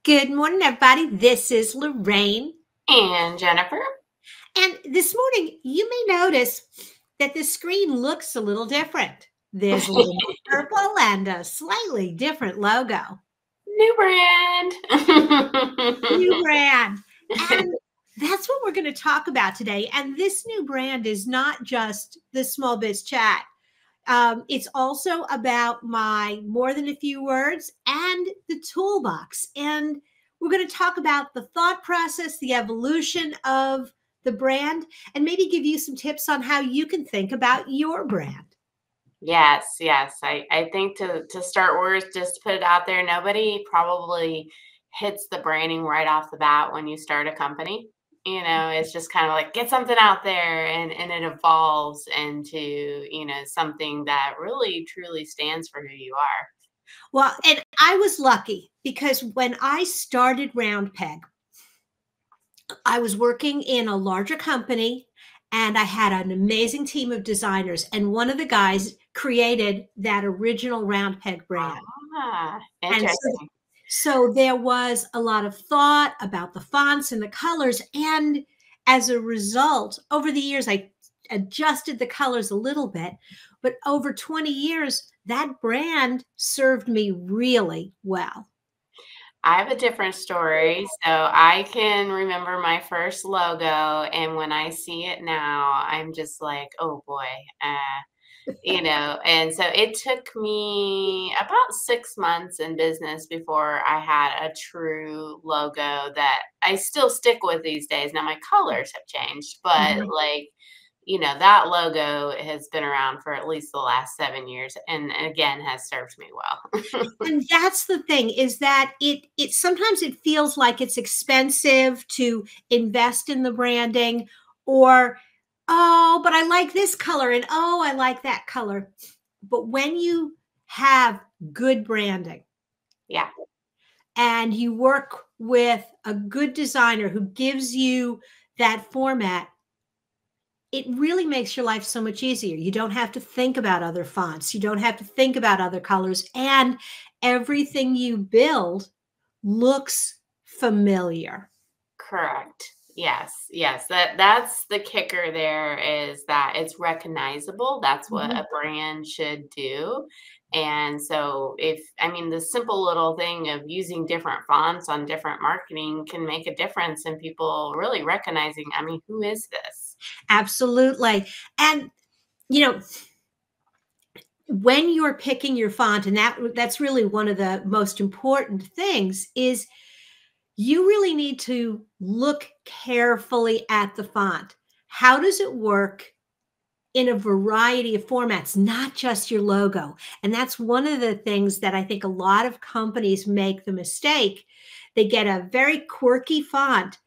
Good morning, everybody. This is Lorraine. And Jennifer. And this morning, you may notice that the screen looks a little different. There's a little more purple and a slightly different logo. New brand. New brand. And that's what we're going to talk about today. And this new brand is not just the Small Biz Chat. It's also about my More Than a Few Words and the Toolbox. And we're going to talk about the thought process, the evolution of the brand, and maybe give you some tips on how you can think about your brand. Yes. I think to start with, just to put it out there, nobody probably hits the branding right off the bat when you start a company. It's just kind of like get something out there and it evolves into, something that really truly stands for who you are. Well, and I was lucky because when I started Round Peg, I was working in a larger company and I had an amazing team of designers. And one of the guys created that original Round Peg brand. And Interesting. so there was a lot of thought about the fonts and the colors. And as a result, over the years, I adjusted the colors a little bit. But over 20 years, that brand served me really well. I have a different story. So I can remember my first logo, and when I see it now, I'm just like, oh boy. And so it took me about 6 months in business before I had a true logo that I still stick with these days. Now my colors have changed, but that logo has been around for at least the last 7 years and again has served me well. And that's the thing is that it sometimes it feels like it's expensive to invest in the branding or oh, but I like this color and oh, I like that color. But when you have good branding, Yeah. and you work with a good designer who gives you that format, it really makes your life so much easier. You don't have to think about other fonts. You don't have to think about other colors. And everything you build looks familiar. Correct. Yes. That's the kicker there is that it's recognizable. That's what a brand should do. And so the simple little thing of using different fonts on different marketing can make a difference in people really recognizing, who is this? Absolutely. And, you know, when you're picking your font, and that's really one of the most important things, is you really need to look carefully at the font. How does it work in a variety of formats, not just your logo? And that's one of the things that I think a lot of companies make the mistake. They get a very quirky font,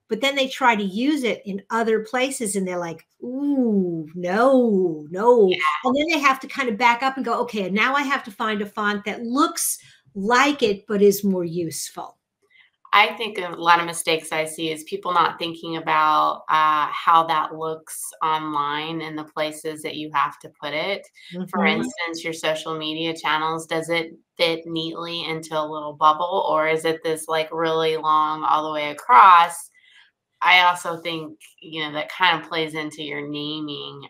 but then they try to use it in other places and they're like, ooh, no. Yeah. And then they have to kind of back up and go, okay, now I have to find a font that looks like it, but is more useful. I think a lot of mistakes I see is people not thinking about how that looks online and the places that you have to put it. For instance, your social media channels, does it fit neatly into a little bubble or is it this like really long all the way across? I also think, that kind of plays into your naming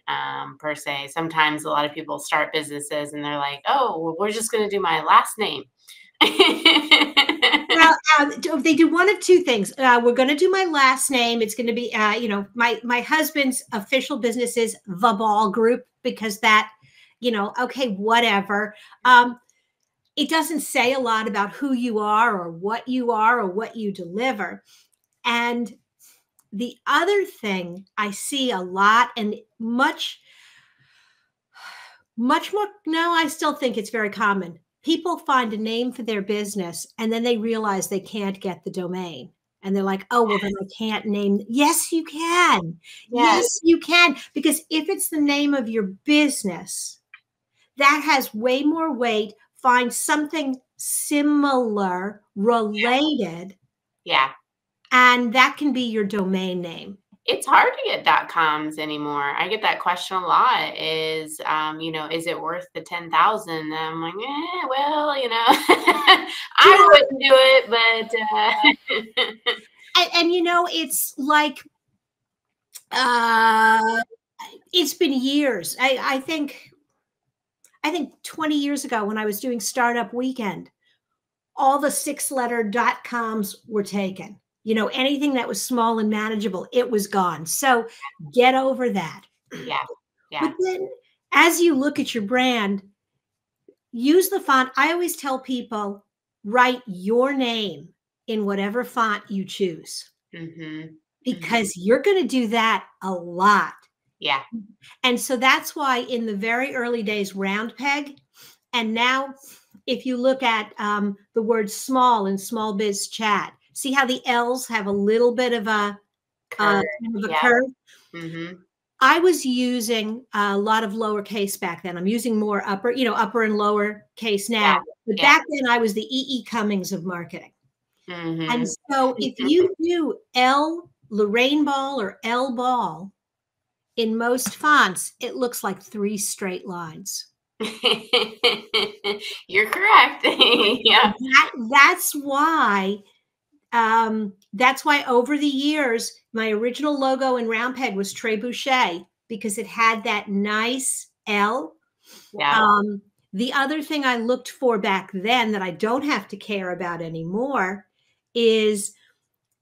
per se. Sometimes a lot of people start businesses and they're like, oh, well, we're just going to do my last name. Well, they do one of two things. We're going to do my last name. It's going to be, my husband's official business is The Ball Group because that, okay, whatever. It doesn't say a lot about who you are or what you deliver. And the other thing I see a lot and much more, no, I still think it's very common. People find a name for their business and then they realize they can't get the domain. And they're like, oh, well, then I can't name. Yes, you can. Yes, you can. Because if it's the name of your business, that has way more weight. Find something similar, related. Yeah. And that can be your domain name. It's hard to get .coms anymore. I get that question a lot is, is it worth the 10,000? And I'm like, well, You I know, wouldn't do it, but and it's like, uh, it's been years. I think 20 years ago when I was doing Startup Weekend, all the 6-letter .coms were taken. Anything that was small and manageable, it was gone. So get over that. yeah, But yeah, then as you look at your brand, use the font. I always tell people, write your name in whatever font you choose, hmm hmm because you're going to do that a lot. yeah, And so that's why in the very early days, round peg, and now if you look at the word small in small biz chat, see how the L's have a little bit of curve, kind of a yeah, curve? hmm I was using a lot of lowercase back then. I'm using more upper and lower case yeah, now. But yeah, back then I was the E. E. Cummings of marketing. And hmm so if you do L Lorraine ball or L ball in most fonts, it looks like 3 straight lines. You're correct. Yeah. That's why over the years, my original logo in round peg was Trebuchet, because it had that nice L. Yeah. Um, the other thing I looked for back then that I don't have to care about anymore is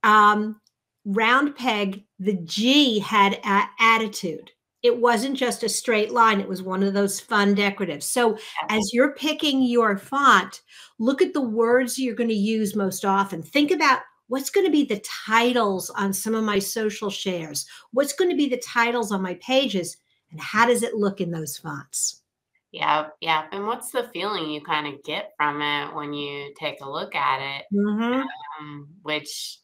um, round peg. The G had attitude. It wasn't just a straight line. It was one of those fun decoratives. So as you're picking your font, look at the words you're going to use most often. Think about what's going to be the titles on some of my social shares. What's going to be the titles on my pages, and how does it look in those fonts? Yeah. Yeah. And what's the feeling you kind of get from it when you take a look at it? Mm-hmm. Which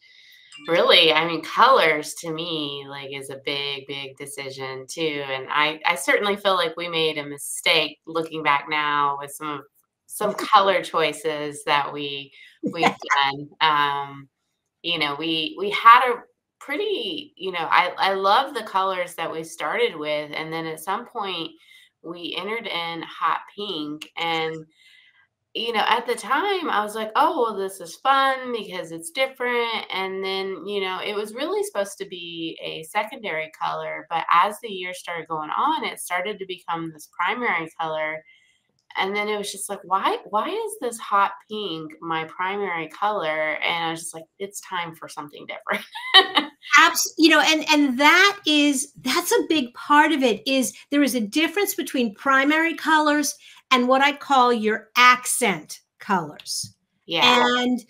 really, I mean, colors to me like is a big, big decision too. And I certainly feel like we made a mistake looking back now with some color choices that we've done. We had a pretty, I love the colors that we started with, and then at some point we entered in hot pink, and at the time I was like, oh, well, this is fun because it's different. And then, it was really supposed to be a secondary color, but as the years started going on, it started to become this primary color. And then it was just like, why is this hot pink my primary color? And I was just like, it's time for something different. And that's a big part of it. Is there is a difference between primary colors and what I call your accent colors. Yeah. And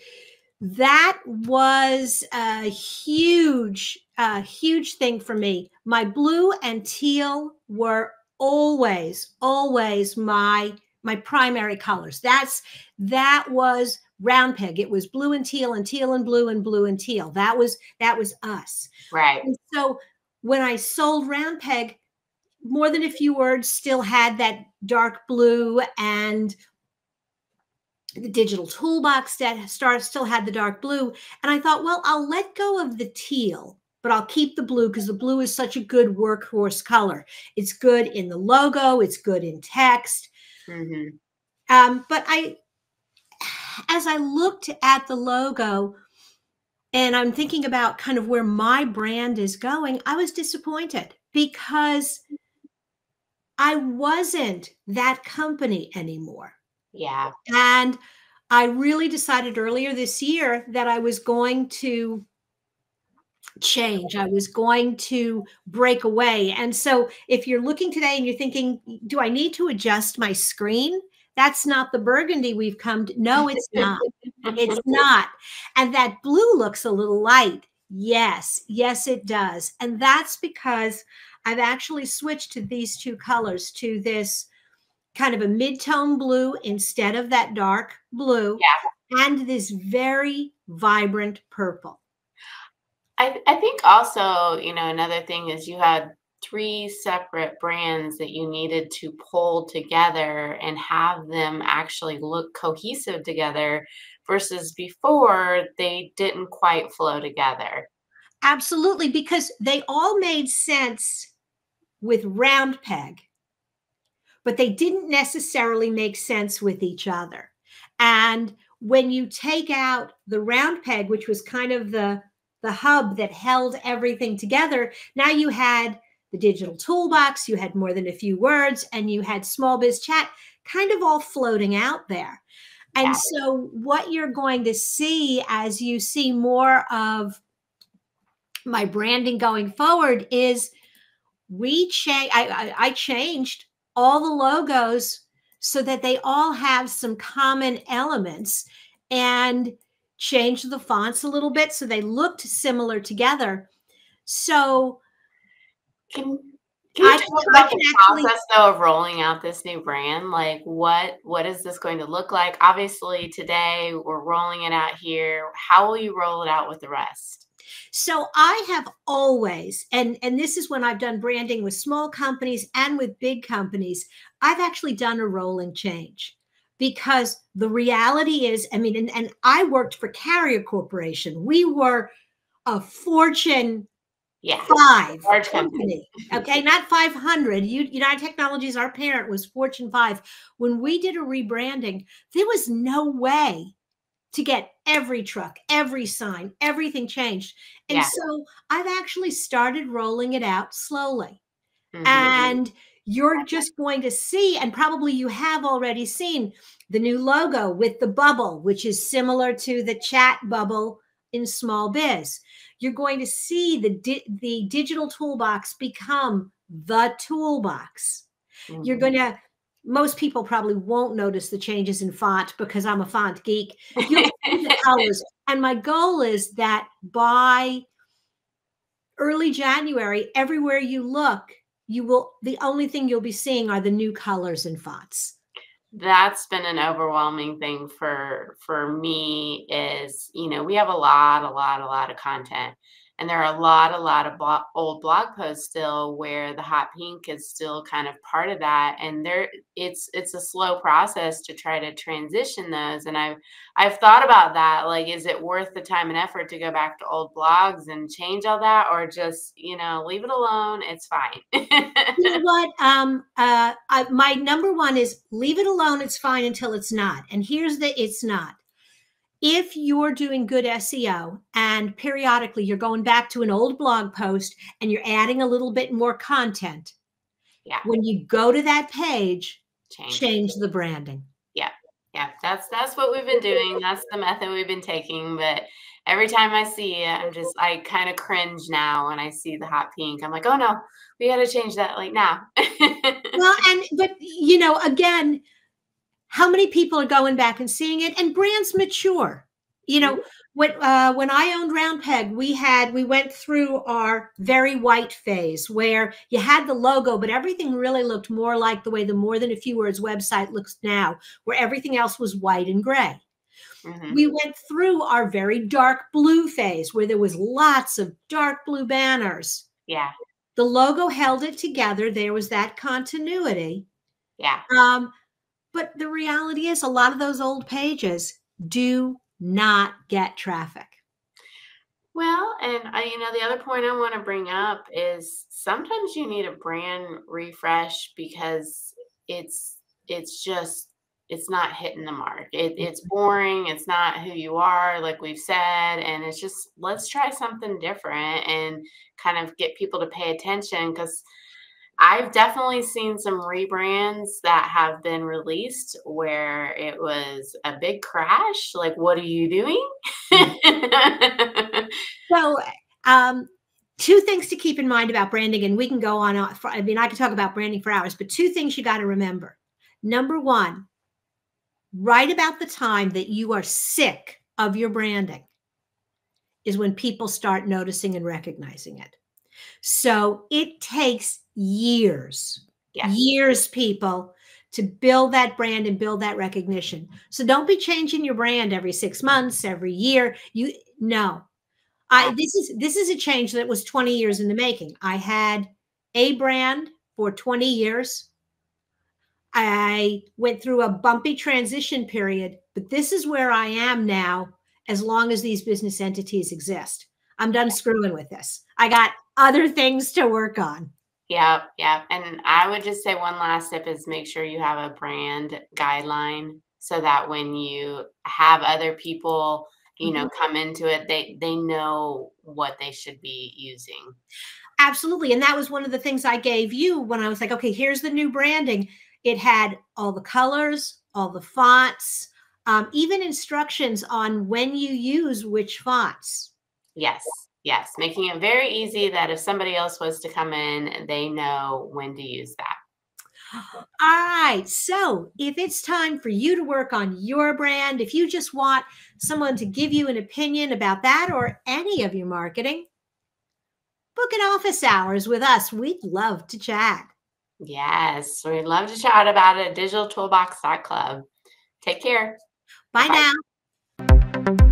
that was a huge thing for me. My blue and teal were always my primary colors. That was round peg. It was blue and teal and blue and blue and teal. That was us. Right. And so when I sold round peg, more than a few words still had that dark blue, and the digital toolbox that still had the dark blue. And I thought, well, I'll let go of the teal, but I'll keep the blue because the blue is such a good workhorse color. It's good in the logo. It's good in text. hmm But as I looked at the logo and I'm thinking about kind of where my brand is going, I was disappointed because I wasn't that company anymore. Yeah. And I really decided earlier this year that I was going to change. I was going to break away. And so if you're looking today and you're thinking, do I need to adjust my screen? That's not the burgundy we've come to. No, it's not. It's not. And that blue looks a little light. Yes, it does. And that's because I've actually switched to these two colors, to this kind of a mid-tone blue instead of that dark blue, Yeah. and this very vibrant purple. I think also, another thing is you had three separate brands that you needed to pull together and have them actually look cohesive together versus before they didn't quite flow together. Absolutely, because they all made sense with round peg, but they didn't necessarily make sense with each other. And when you take out the round peg, which was kind of the hub that held everything together, now you had the digital toolbox, you had more than a few words, and you had small biz chat kind of all floating out there. And Yeah. so what you're going to see as you see more of my branding going forward is I changed all the logos so that they all have some common elements and changed the fonts a little bit so they looked similar together. So Can can you I talk I about can the actually. process though of rolling out this new brand? Like what is this going to look like? Obviously today we're rolling it out here. How will you roll it out with the rest? So I have always, and this is when I've done branding with small companies and with big companies, I've actually done a rolling change because the reality is, I mean, and I worked for Carrier Corporation. We were a Fortune Yeah. 5 Large company. company. Okay, not 500. United Technologies, our parent was Fortune 5. When we did a rebranding, there was no way to get every truck, every sign, everything changed. And Yeah. so I've actually started rolling it out slowly. Mhm. And you're just going to see, and probably you have already seen the new logo with the bubble, which is similar to the chat bubble in small biz. You're going to see the digital toolbox become the toolbox. You're Mhm. going to, most people probably won't notice the changes in font because I'm a font geek. You'll see the colors. And my goal is that by early January, everywhere you look, the only thing you'll be seeing are the new colors and fonts. That's been an overwhelming thing for me is, we have a lot of content. And there are a lot of old blog posts still where the hot pink is still kind of part of that. And it's a slow process to try to transition those. And I've thought about that. Like, is it worth the time and effort to go back to old blogs and change all that, or just, leave it alone? It's fine. You know what? My number one is leave it alone. It's fine until it's not. And here's the it's not. If you're doing good SEO and periodically you're going back to an old blog post and you're adding a little bit more content, Yeah. when you go to that page, Change it. change the branding. Yeah. Yeah, that's what we've been doing. That's the method we've been taking. But every time I see it, I kind of cringe now when I see the hot pink. I'm like, oh no, we got to change that like now. Well, but again, how many people are going back and seeing it? And brands mature. Mhm. When I owned Round Peg, we went through our very white phase where you had the logo, but everything really looked more like the way the More Than a Few Words website looks now, where everything else was white and gray. Mhm. We went through our very dark blue phase where there was lots of dark blue banners. Yeah. The logo held it together. There was that continuity. Yeah. Um, but the reality is, a lot of those old pages do not get traffic. Well, and the other point I want to bring up is sometimes you need a brand refresh because it's just it's not hitting the mark. It's boring. It's not who you are, like we've said, and it's just let's try something different and kind of get people to pay attention because I've definitely seen some rebrands that have been released where it was a big crash. Like, what are you doing? So, two things to keep in mind about branding, and we can go on. I mean, I could talk about branding for hours, but two things you got to remember. Number one, right about the time that you are sick of your branding is when people start noticing and recognizing it. So it takes Yes. years, people, to build that brand and build that recognition. So don't be changing your brand every 6 months, every year. No. Yeah. This is a change that was 20 years in the making. I had a brand for 20 years. I went through a bumpy transition period, but this is where I am now as long as these business entities exist. I'm done screwing with this. I got other things to work on. Yep, yep. And I would just say one last tip is make sure you have a brand guideline so that when you have other people, Mhm. come into it, they know what they should be using. Absolutely. And that was one of the things I gave you when I was like, okay, here's the new branding. It had all the colors, all the fonts, even instructions on when you use which fonts. Yes, yes. Making it very easy that if somebody else was to come in, they know when to use that. All right. So if it's time for you to work on your brand, if you just want someone to give you an opinion about that or any of your marketing, book an office hours with us. We'd love to chat. Yes, we'd love to chat about it at digitaltoolbox.club. Take care. Bye Bye-bye. now.